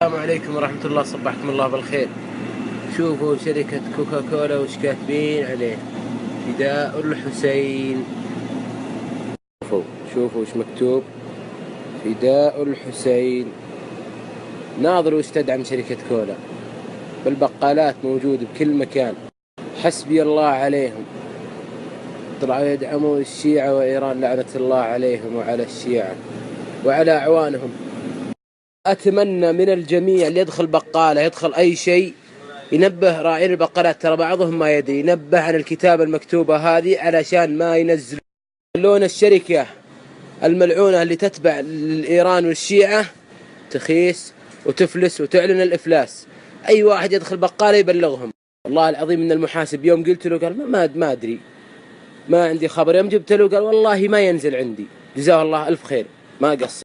السلام عليكم ورحمة الله، صبحكم الله بالخير. شوفوا شركة كوكا كولا وش كاتبين عليه، فداء الحسين. شوفوا وش مكتوب، فداء الحسين. ناظروا وش تدعم شركة كولا، بالبقالات موجود بكل مكان. حسبي الله عليهم، طلعوا يدعموا الشيعة وإيران، لعنة الله عليهم وعلى الشيعة وعلى أعوانهم. أتمنى من الجميع اللي يدخل بقالة يدخل أي شيء ينبه راعين البقالات، ترى بعضهم ما يدري، ينبه عن الكتابة المكتوبة هذه علشان ما ينزلون الشركة الملعونة اللي تتبع لإيران والشيعة تخيس وتفلس وتعلن الإفلاس. أي واحد يدخل بقالة يبلغهم. والله العظيم إن المحاسب يوم قلت له قال ما أدري، ما عندي خبر. يوم جبت له قال والله ما ينزل عندي. جزاه الله ألف خير، ما قصر.